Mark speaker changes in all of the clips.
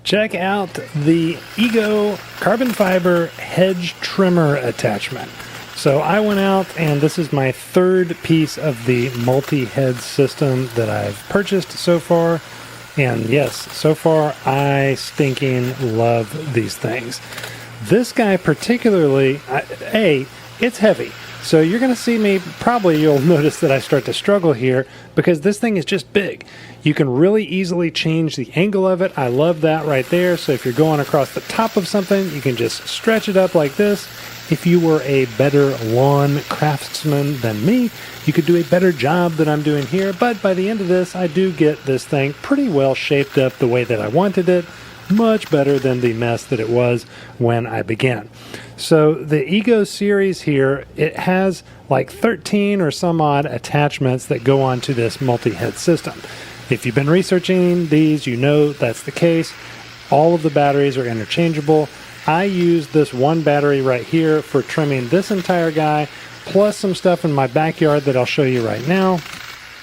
Speaker 1: Check out the Ego carbon fiber hedge trimmer attachment. So I went out, and this is my third piece of the multi-head system that I've purchased so far. And yes, so far I stinking love these things. This guy particularly, it's heavy. So you're going to see me, probably you'll notice that I start to struggle here because this thing is just big. You can really easily change the angle of it. I love that right there. So if you're going across the top of something, you can just stretch it up like this. If you were a better lawn craftsman than me, you could do a better job than I'm doing here. But by the end of this, I do get this thing pretty well shaped up the way that I wanted it. Much better than the mess that it was when I began. So the Ego series here, it has like 13 or some odd attachments that go onto this multi-head system. If you've been researching these, you know that's the case. All of the batteries are interchangeable. I use this one battery right here for trimming this entire guy, plus some stuff in my backyard that I'll show you right now.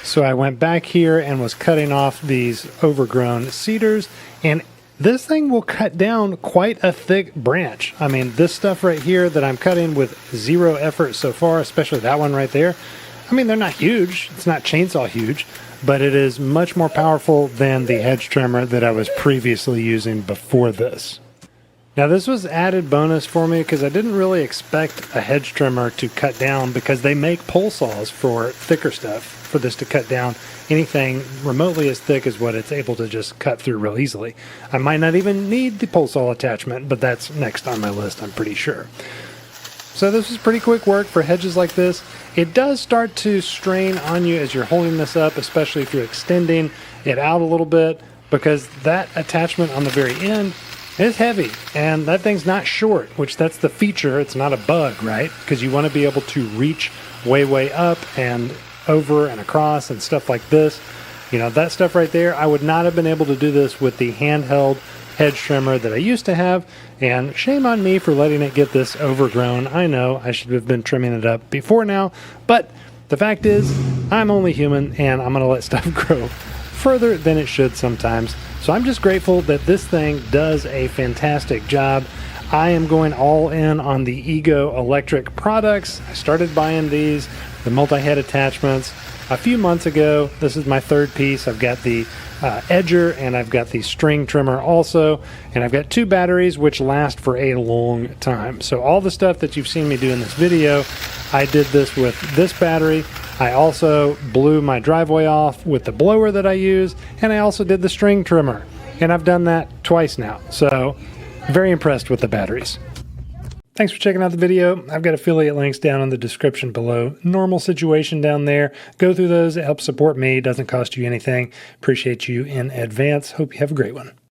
Speaker 1: So I went back here and was cutting off these overgrown cedars, and this thing will cut down quite a thick branch. I mean, this stuff right here that I'm cutting with zero effort so far, especially that one right there. I mean, they're not huge. It's not chainsaw huge, but it is much more powerful than the hedge trimmer that I was previously using before this. Now, this was added bonus for me because I didn't really expect a hedge trimmer to cut down, because they make pole saws for thicker stuff for this to cut down anything remotely as thick as what it's able to just cut through real easily. I might not even need the pole saw attachment, but that's next on my list, I'm pretty sure. So this is pretty quick work for hedges like this. It does start to strain on you as you're holding this up, especially if you're extending it out a little bit, because that attachment on the very end is heavy, and that thing's not short, which that's the feature. It's not a bug, right? Because you want to be able to reach way up and over and across and stuff like this. You know, that stuff right there, I would not have been able to do this with the handheld hedge trimmer that I used to have, and shame on me for letting it get this overgrown. I know I should have been trimming it up before now, but the fact is, I'm only human, and I'm going to let stuff grow further than it should sometimes. So I'm just grateful that this thing does a fantastic job. I am going all in on the Ego electric products. I started buying these, the multi-head attachments, a few months ago. This is my third piece. I've got the edger, and I've got the string trimmer also, and I've got two batteries which last for a long time. So all the stuff that you've seen me do in this video, I did this with this battery. I also blew my driveway off with the blower that I use, and I also did the string trimmer, and I've done that twice now. So very impressed with the batteries. Thanks for checking out the video. I've got affiliate links down in the description below. Normal situation down there. Go through those. It helps support me. Doesn't cost you anything. Appreciate you in advance. Hope you have a great one.